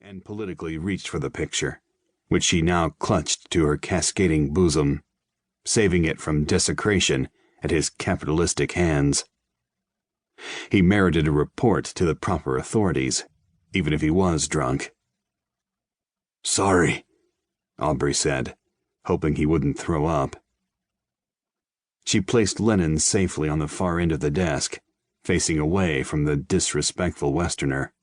and politically reached for the picture, which she now clutched to her cascading bosom, saving it from desecration at his capitalistic hands. He merited a report to the proper authorities, even if he was drunk. "Sorry," Aubrey said, hoping he wouldn't throw up. She placed Lennon safely on the far end of the desk, facing away from the disrespectful Westerner.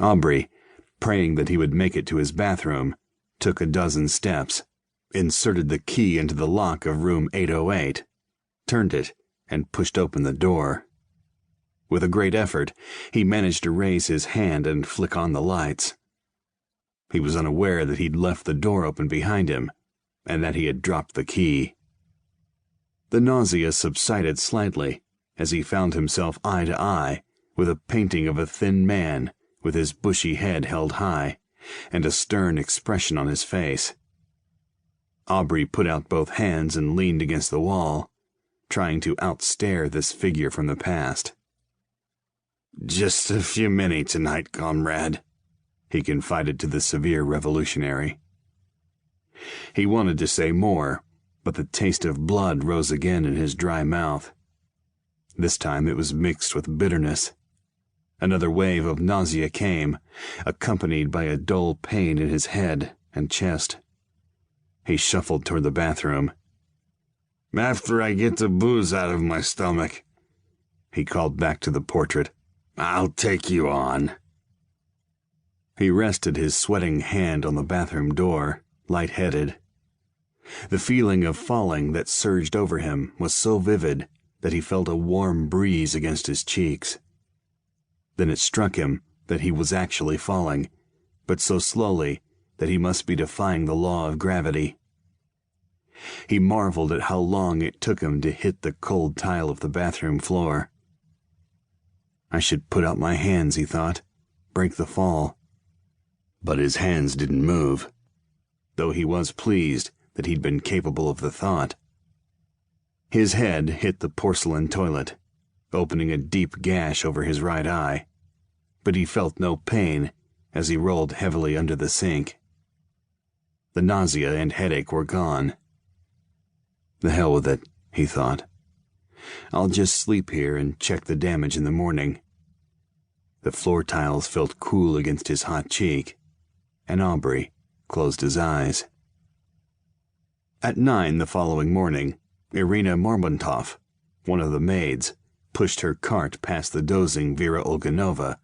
Aubrey, praying that he would make it to his bathroom, took a dozen steps, inserted the key into the lock of room 808, turned it, and pushed open the door. With a great effort, he managed to raise his hand and flick on the lights. He was unaware that he'd left the door open behind him, and that he had dropped the key. The nausea subsided slightly as he found himself eye to eye with a painting of a thin man with his bushy head held high and a stern expression on his face. Aubrey put out both hands and leaned against the wall, trying to outstare this figure from the past. "Just a few minutes tonight, comrade," he confided to the severe revolutionary. He wanted to say more, but the taste of blood rose again in his dry mouth. This time it was mixed with bitterness. Another wave of nausea came, accompanied by a dull pain in his head and chest. He shuffled toward the bathroom. "After I get the booze out of my stomach," he called back to the portrait, "I'll take you on." He rested his sweating hand on the bathroom door, light-headed. The feeling of falling that surged over him was so vivid that he felt a warm breeze against his cheeks. Then it struck him that he was actually falling, but so slowly that he must be defying the law of gravity. He marveled at how long it took him to hit the cold tile of the bathroom floor. "I should put out my hands," he thought, "break the fall." But his hands didn't move, though he was pleased that he'd been capable of the thought. His head hit the porcelain toilet, opening a deep gash over his right eye, but he felt no pain as he rolled heavily under the sink. The nausea and headache were gone. "The hell with it," he thought. "I'll just sleep here and check the damage in the morning." The floor tiles felt cool against his hot cheek, and Aubrey closed his eyes. At 9 the following morning, Irina Marmontov, one of the maids, pushed her cart past the dozing Vera Olganova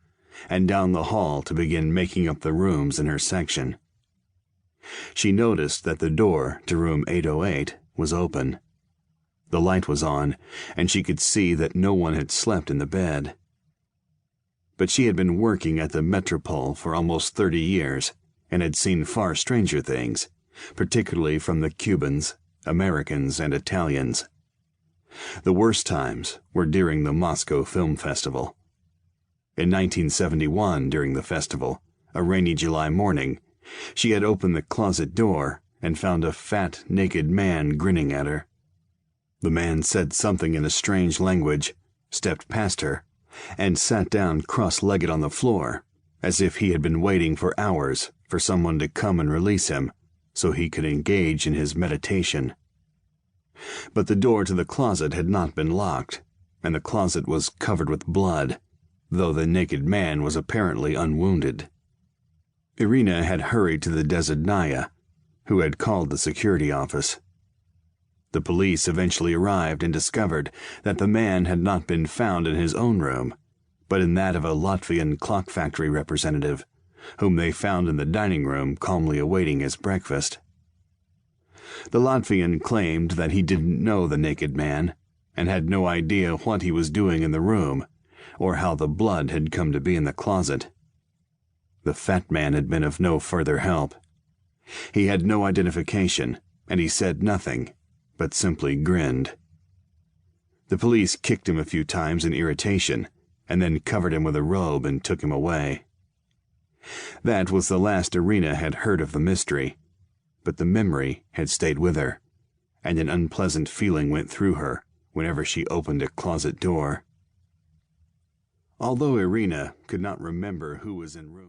and down the hall to begin making up the rooms in her section. She noticed that the door to room 808 was open. The light was on, and she could see that no one had slept in the bed. But she had been working at the Metropole for almost 30 years and had seen far stranger things, particularly from the Cubans, Americans, and Italians. The worst times were during the Moscow Film Festival. In 1971, during the festival, a rainy July morning, she had opened the closet door and found a fat, naked man grinning at her. The man said something in a strange language, stepped past her, and sat down cross-legged on the floor, as if he had been waiting for hours for someone to come and release him so he could engage in his meditation. But the door to the closet had not been locked, and the closet was covered with blood, though the naked man was apparently unwounded. Irina had hurried to the designaya, who had called the security office. The police eventually arrived and discovered that the man had not been found in his own room, but in that of a Latvian clock factory representative, whom they found in the dining room calmly awaiting his breakfast. The Latvian claimed that he didn't know the naked man and had no idea what he was doing in the room or how the blood had come to be in the closet. The fat man had been of no further help. He had no identification, and he said nothing, but simply grinned. The police kicked him a few times in irritation, and then covered him with a robe and took him away. That was the last Irina had heard of the mystery, but the memory had stayed with her, and an unpleasant feeling went through her whenever she opened a closet door. Although Irina could not remember who was in room